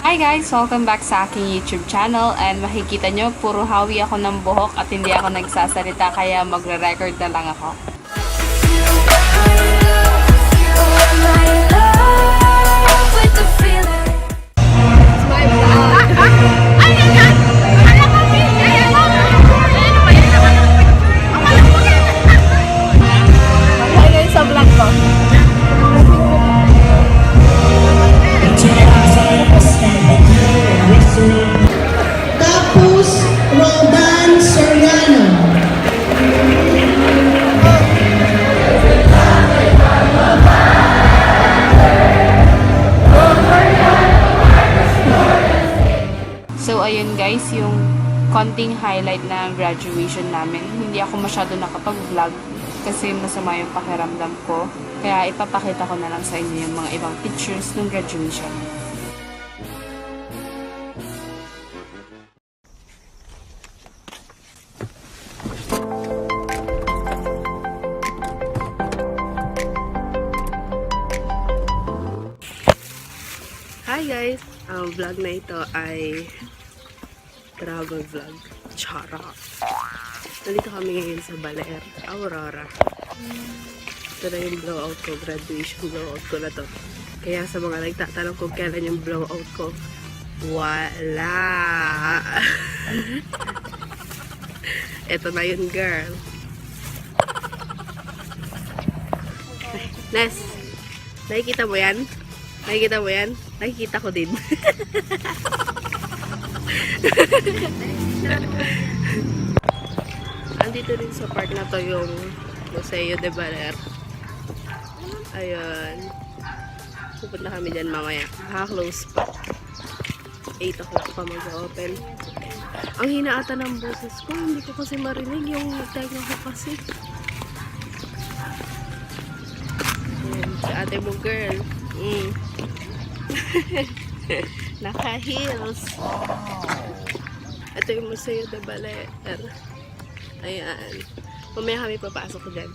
Hi guys! Welcome back sa aking YouTube channel and makikita nyo, puro hawi ako ng buhok at hindi ako nagsasalita kaya magre-record na lang ako. Sa vlog ko. Tapos, Roldan Soriano. So, ayun guys, yung konting highlight na graduation namin. Hindi ako masyado nakapag-vlog kasi masama yung pakiramdam ko. Kaya ipapakita ko na lang sa inyo yung mga ibang pictures ng graduation. Hi guys! Ang vlog na ito ay travel vlog. Charot! Nandito kami ngayon sa Baler, Aurora. Ito na yung blowout ko, graduation blowout ko na to. Kaya sa mga nagtatanong kung kailan yung blowout ko, wala! Ito na yun, girl. Nes, nakikita mo yan? Nakikita mo yan? Nakikita ko din. Andito rin sa part na to yung Museo de Baler. Ayun. Pupunta kami dyan mamaya. Close pa. 8 o'clock pa mag-open. Ang hinaata ng boses ko. Hindi ko kasi marinig yung tenga ko kasi. Ayan, si ate mo girl. Naka-heels. Ito yung Museo de Baler. Ayan. Mamaya kami papasok dyan.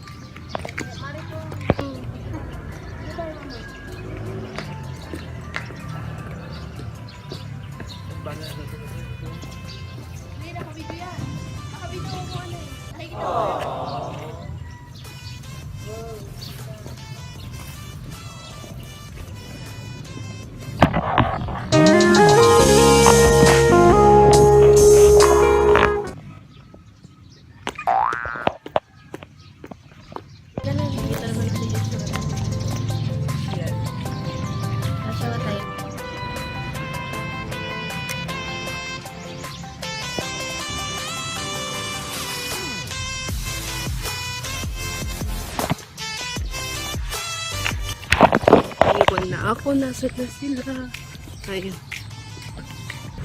Na ako, nasa na sila. Ayun.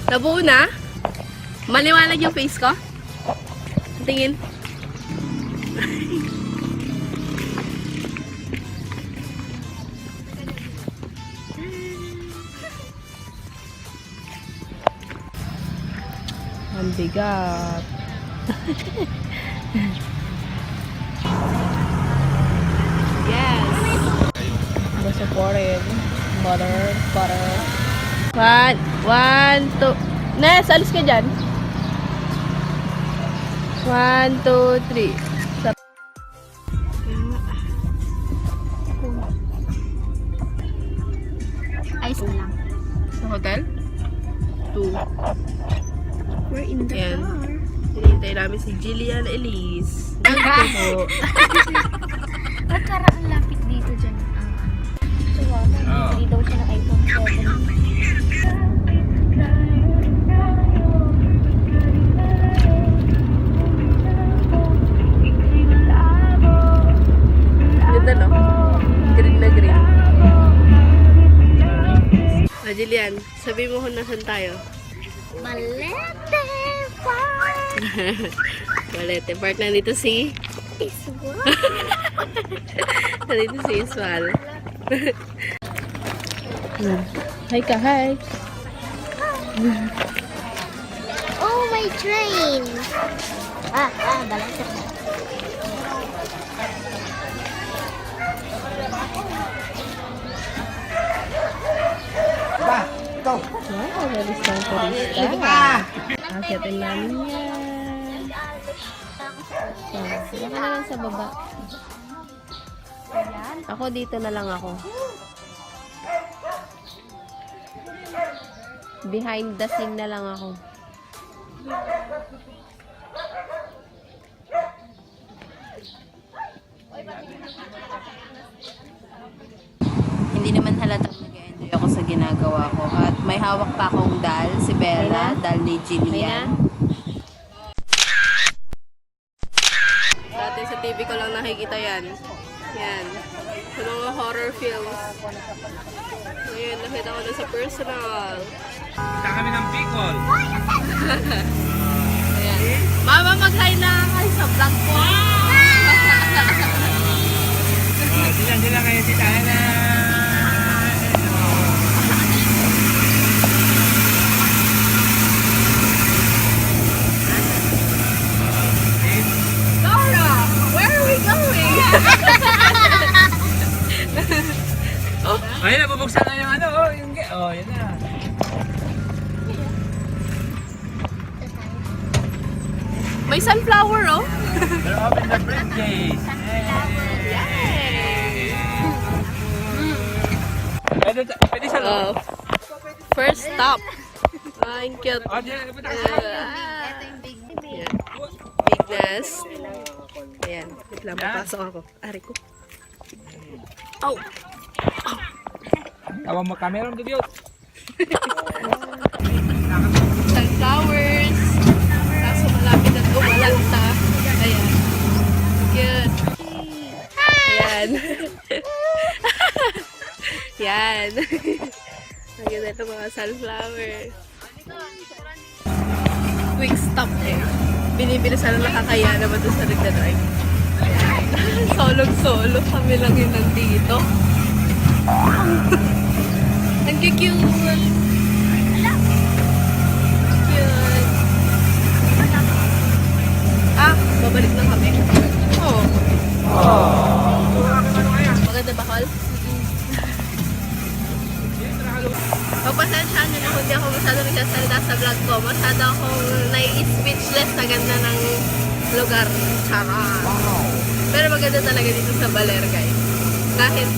Nabuo na? Maliwanag yung face ko? Tingin. Ang bigat. Yes. The supported. Butter. One, two. Nes, alis ka dyan. 1, 2, 3. Ice na lang. Sa hotel? 2. We're in the Ayan. car. Hinihintay namin si Jillian Elise. Nandito po. Ba't parang ang lapit dito dyan? Hindi daw siya ng iPhone 7. Ganda no? Green na green. Jillian, sabi mo kung nasan tayo? Balete Park! Balete Park. Nandito si... Iswal! Nandito si Iswal. Hi ka, hi! Oh, my train! Balete Park. Ba, ikaw. Wow, Alis ng turista. Akitin namin yan. So, baka na lang sa baba. Ako dito na lang ako. Behind the scene na lang ako. Hindi naman halatang nag-enjoy ako sa ginagawa ko. At may hawak pa akong dal, si Bella, dal ni Jillian. Dati sa TV ko lang nakikita yan. Yan. Sa mga horror films. Ngayon, nakita ko na sa personal. Kita kami ng Bicol. Ayan. Mama, mag-hi na kayo sa vlog ko. Sila kayo si Tana. Laura, where are we going? Ayun na, bubuksan na yung ano. Yun na. May sunflower, oh. They're open the briefcase. Pwede sa loob. First stop. Ang cute. Oh, diyan, punta ka sa Ito yung big Ayan. Big nest. Ayan. Wait lang, papasok ako. Ari ko. Oh! Tawag mo camera mo dito. Sunflowers. Kaso malapit na umalanta. Ayan. Cute. Ayan. Yan. Ang ganda ito mga sunflower. Quick stop eh. Binibilisan na nakakaya naman doon sa nagdadrive. Solong-solo kami lang yun nandito. Ang cute! Cute! Ah, babalik na kami. Oh. Maganda ba, Col? Pagpasensyahan nyo na kung di ako masyado nagsasalita sa vlog ko. Masyado akong nai-speechless sa ganda ng lugar. Charot! Pero maganda talaga dito sa Baler, guys. Kahit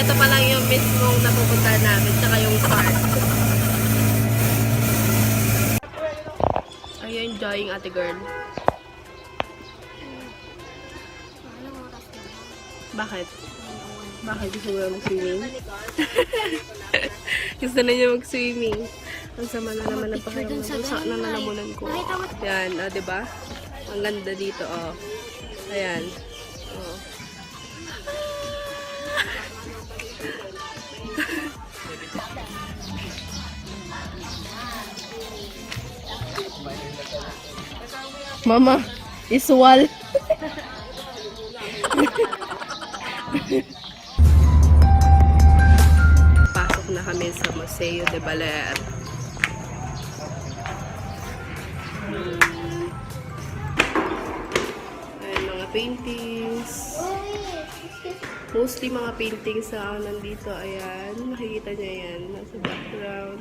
ito pa lang yung mismong napupunta namin, tsaka yung park. Are you enjoying, ate girl? Bakit? Bakit gusto mo mag-swimming? Gusto na niya mag-swimming. Ang sama na naman ng pakiramdam. Ang sakit na nalamunan ko. Yan, diba? Ang ganda dito, oh. Ayan. Oh. Mama, iswal. Pasok na kami sa Museo de Baler. Ayan, mga paintings. Mostly mga paintings na nandito. Ayan, makikita niya yan. Nasa background.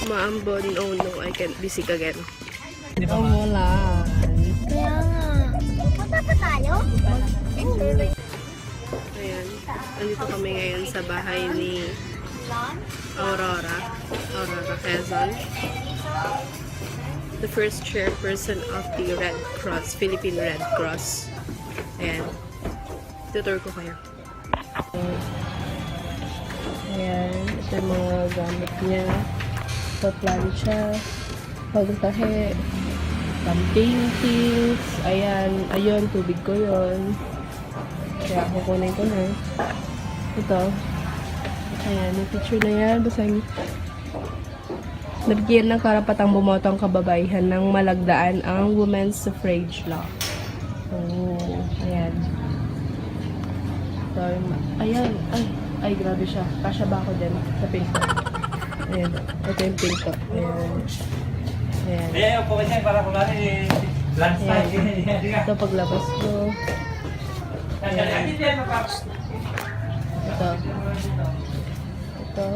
Maambon, oh no, I can't be sick again. Oh, wala. Kaya nga. Punta pa tayo? Ayan. Andito kami ngayon sa bahay ni Aurora Quezon. The first chairperson of the Red Cross, Philippine Red Cross. Ayan. Tutor ko kayo. Ayan. Ito yung mga gamit niya. Plancha, pagtahe, paintings, ayan, ayun, tubig ko yun. Kaya kukunin ko na. Ito. Ayan, yung picture na yan. Basahin. Nabigyan ng karapatang bumoto ang kababaihan ng malagdaan ang Women's Suffrage Law. Oh, ayan. So, ayan. Ay, grabe siya. Kasya ba ako din sa pink ko? Ayan. Ito yung pink ko. Ayan. Ayan. Ayan, yung pukit niya para kumari lunchtime. Ito paglabas ko. Ayan. Ito.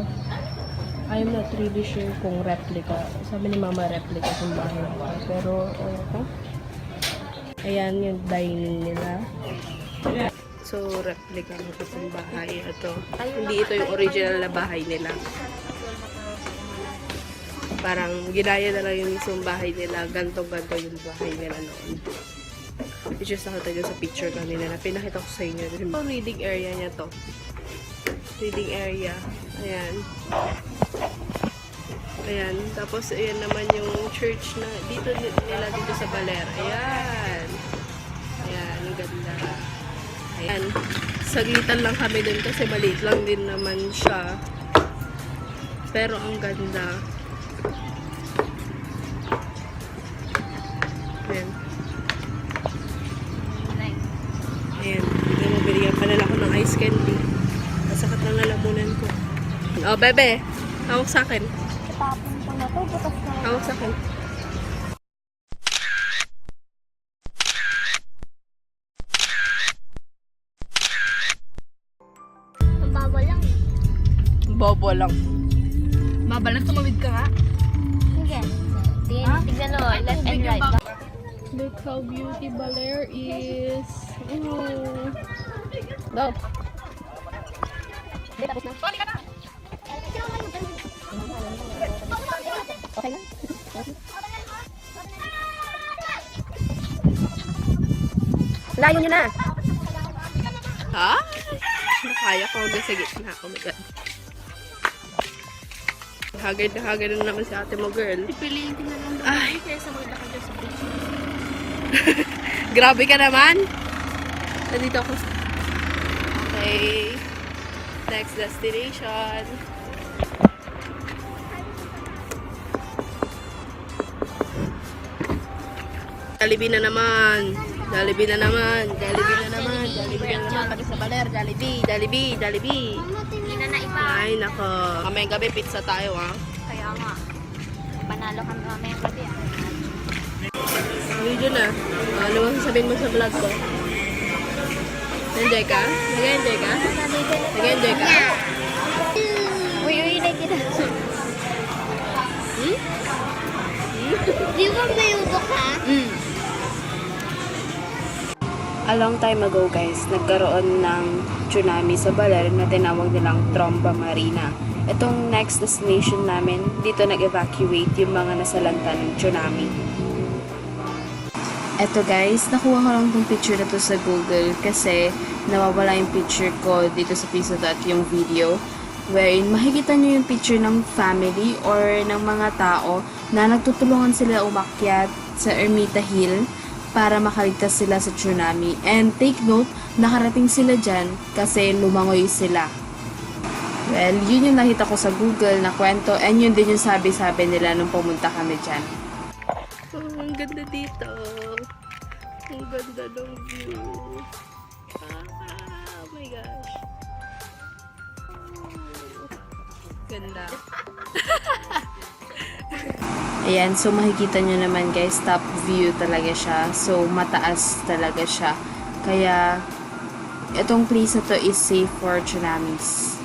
I'm not really sure kung replica. Sabi ni Mama replica kung bahay ko. Pero, ito. Ayan yung dining nila. So, replica ng isang bahay. Ito. Hindi ito yung original na bahay nila. Parang ginaya na lang yung mismong bahay nila. Gantong-ganto yung bahay nila noon. Which is nakita nyo sa picture kanina na pinakita ko sa inyo. Ito, reading area niya to. Reading area. Ayan. Ayan. Tapos, ayan naman yung church na dito nila dito sa Baler. Ayan. Ayan. Ang ganda. Ayan. Saglitan lang kami dun kasi maliit lang din naman siya. Pero ang ganda. Ayan. Ayan. Binigyan pa nila ako ng ice candy. Masakat ng lalamunan ko. Oh, bebe. Hawak sa akin. Tapon ko na to, butas na. Hawak sa akin. Ang baba lang. Bobo lang. Mabalang tumawid ka nga. Sige. Tignan mo, left and right. Look how beauty Baler is. Oh. Go. Okay na? Layo nyo na. Ha? Nakaya ko hanggang sa gitna. Oh my God. Hagad na naman si ate mo, girl. Pipiliin ko na lang. Ay. Kaya sa mga dyan sa beach. Grabe ka naman. Nandito ako. Okay. Next destination. Jollibee na naman. Jollibee na naman. Jollibee na naman. Jollibee na naman. Pati sa Baler. Jollibee. Hindi na iba. Ay, nako. Kamayang gabi, pizza tayo, ha? Kaya nga. Panalo kami mamayang gabi ah. Video na. Ano mo sasabihin mo sa vlog ko? Enjoy ka? Nag-enjoy ka? Nag-enjoy ka? Uy, like it. Hmm? Di ba may ubok ha? A long time ago guys, nagkaroon ng tsunami sa Baler na tinawag nilang Tromba Marina. Itong next destination namin, dito nag-evacuate yung mga nasalanta ng tsunami. Eto guys, nakuha ko lang tong picture na to sa Google kasi nawawala yung picture ko dito sa piso at yung video. Wherein makikita nyo yung picture ng family or ng mga tao na nagtutulungan sila umakyat sa Ermita Hill para makaligtas sila sa tsunami. And take note, nakarating sila dyan kasi lumangoy sila. Well, yun yung nakita ko sa Google na kwento and yun din yung sabi-sabi nila nung pumunta kami dyan. Oh, ang ganda dito. Ang ganda ng view. Oh my gosh. Ganda. Ayan, so makikita nyo naman guys, top view talaga siya. So, mataas talaga siya. Kaya, itong place na to is safe for tsunamis.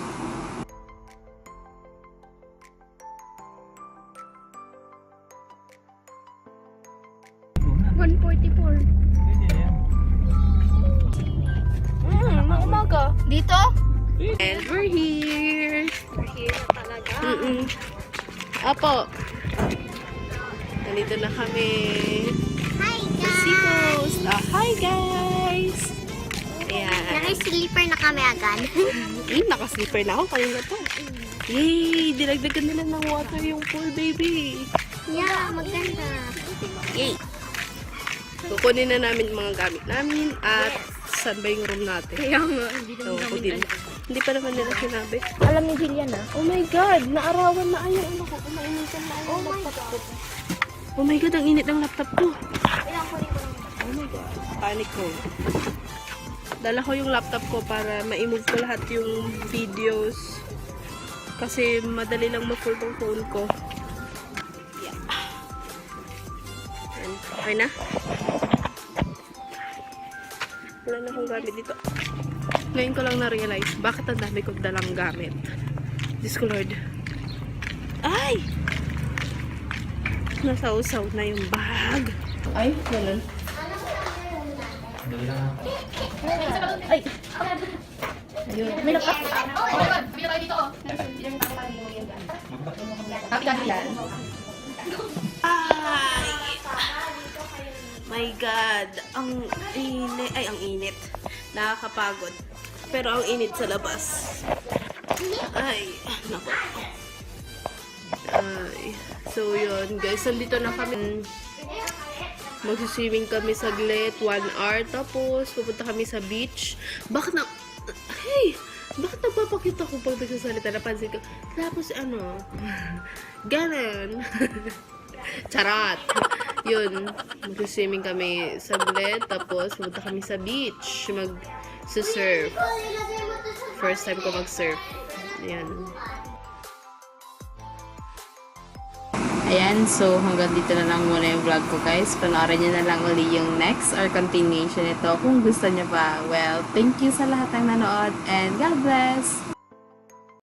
Umaga. Dito? And we're here. We're here na talaga. Apo. Nandito na kami. Hi guys! Seacoast. Hi guys! Ayan. Naka-sleeper na kami agad. Naka-slipper na ako. Kanina pa. Yay! Dinagdagan nila ng water yung pool, baby. Yeah, maganda. Yay! Kukunin na namin yung mga gamit namin at saan ba yung room natin? Kaya nga, hindi So, kunin. Hindi pa naman nila sinabi. Alam ni Jillian ah. Oh my God! Naarawan na ayaw. Ano ko? Umainitan na ayaw. Oh my God! Oh my God! Ang init ng laptop ko. Oh my God. Panic mode. Dala ko yung laptop ko para ma-move ko lahat yung videos. Kasi madali lang ma-full tong phone ko. Yeah. And, okay na? Wala na akong gamit dito. Ngayon ko lang na-realize bakit ang dami kong dalang gamit. Diyos ko Lord. Ay! Nasausaw na yung bag. Ay, ganun. Dali lang. Ay! Ayun. May laptop. Ay! My God! Ang init. Ay, ang init. Nakakapagod. Pero ang init sa labas. Ay, naku. Ay. So, yun guys. Nandito na kami. Magsiswimming kami saglit. 1 hour. Tapos, pupunta kami sa beach. Bakit na... Hey! Bakit nagpapakita ko pag nagsasalita? Napansin ko. Tapos, ano? Ganon. Charot! Yun. Magsiswimming kami saglit. Tapos, pupunta kami sa beach. Mag-surf. First time ko mag-surf. Ayan. Ayan, so hanggang dito na lang muna yung vlog ko guys. Panoorin nyo na lang uli yung next or continuation nito kung gusto nyo pa. Well, thank you sa lahat ng nanood and God bless!